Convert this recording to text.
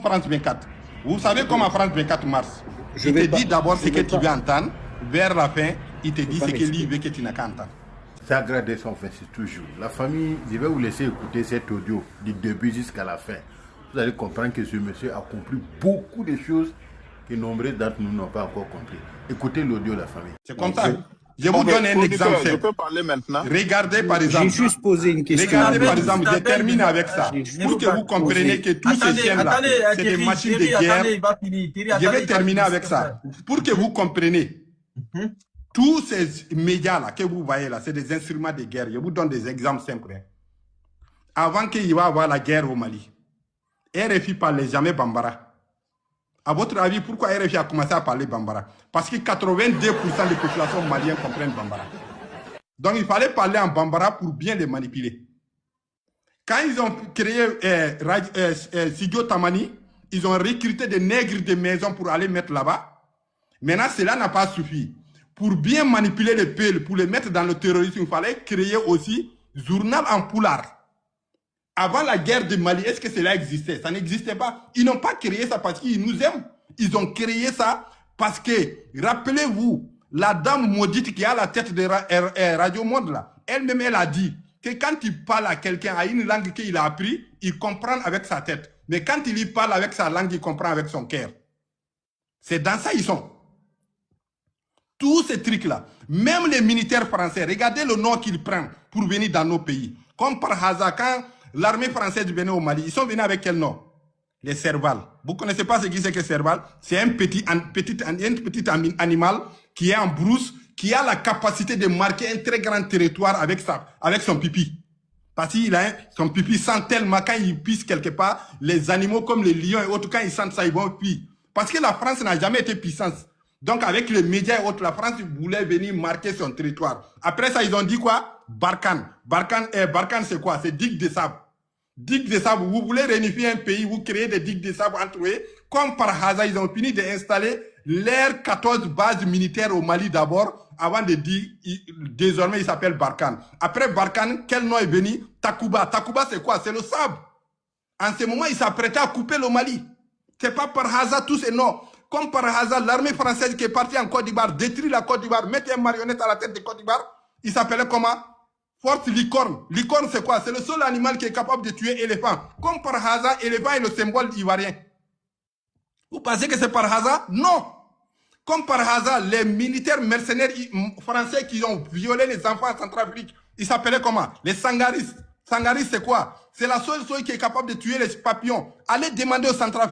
France 24. Vous savez comment France 24 marche? Il te dit d'abord ce que tu veux entendre. Vers la fin, il te dit ce que lui veut que tu n'as qu'à entendre. Ça agrade son fait, c'est toujours. La famille, je vais vous laisser écouter cet audio du début jusqu'à la fin. Vous allez comprendre que ce monsieur a compris beaucoup de choses que nombreux d'entre nous n'ont pas encore compris. Écoutez l'audio de la famille. C'est comme ça. Je vous donne un exemple. Je peux parler maintenant. Regardez par exemple. J'ai juste posé une question. Regardez par exemple, je termine avec ça. Pour que vous compreniez que tous ces chiens-là, c'est des machines de guerre. Je vais terminer avec ça. Pour que vous compreniez, tous ces médias-là que vous voyez là, c'est des instruments de guerre. Je vous donne des exemples simples. Avant qu'il va y avoir la guerre au Mali, RFI parlait jamais Bambara. À votre avis, pourquoi RFI a commencé à parler Bambara? Parce que 82% des populations maliennes comprennent Bambara. Donc il fallait parler en Bambara pour bien les manipuler. Quand ils ont créé Sidio Tamani, ils ont recruté des nègres de maison pour aller mettre là-bas. Maintenant, cela n'a pas suffi. Pour bien manipuler les peuples, pour les mettre dans le terrorisme, il fallait créer aussi journal en poulard. Avant la guerre de Mali, est-ce que cela existait? Ça n'existait pas. Ils n'ont pas créé ça parce qu'ils nous aiment. Ils ont créé ça parce que, rappelez-vous, la dame maudite qui a la tête de Radio Monde, là, elle-même, elle a dit que quand il parle à quelqu'un à une langue qu'il a appris, il comprend avec sa tête. Mais quand il y parle avec sa langue, il comprend avec son cœur. C'est dans ça ils sont. Tous ces trucs-là, même les militaires français, regardez le nom qu'ils prennent pour venir dans nos pays. Comme par hasard, quand l'armée française venait au Mali, ils sont venus avec quel nom? Les Serval. Vous ne connaissez pas ce qui c'est que Serval? C'est un petit animal qui est en brousse, qui a la capacité de marquer un très grand territoire avec son pipi. Parce qu'il a son pipi sent tellement, quand il pisse quelque part, les animaux comme les lions et autres, quand ils sentent ça, ils vont piller. Parce que la France n'a jamais été puissance. Donc avec les médias et autres, la France voulait venir marquer son territoire. Après ça, ils ont dit quoi? Barkhane. Barkhane c'est quoi? C'est digue de sable. Digue de sable, vous voulez réunifier un pays, vous créez des digues de sable entre eux. Comme par hasard, ils ont fini d'installer leurs 14 bases militaires au Mali d'abord, avant de dire, désormais il s'appelle Barkhane. Après Barkhane, quel nom est venu? Takuba. Takuba c'est quoi? C'est le sable. En ce moment, ils s'apprêtaient à couper le Mali. C'est pas par hasard tous ces noms. Comme par hasard, l'armée française qui est partie en Côte d'Ivoire, détruit la Côte d'Ivoire, mettait une marionnette à la tête de Côte d'Ivoire, il s'appelait comment? Force licorne. Licorne, c'est quoi? C'est le seul animal qui est capable de tuer éléphant. Comme par hasard, éléphant est le symbole ivoirien. Vous pensez que c'est par hasard? Non. Comme par hasard, les militaires mercenaires français qui ont violé les enfants en Centrafrique, ils s'appelaient comment? Les sangaris. Sangaris, c'est quoi? C'est la seule chose qui est capable de tuer les papillons. Allez demander aux Centrafricains.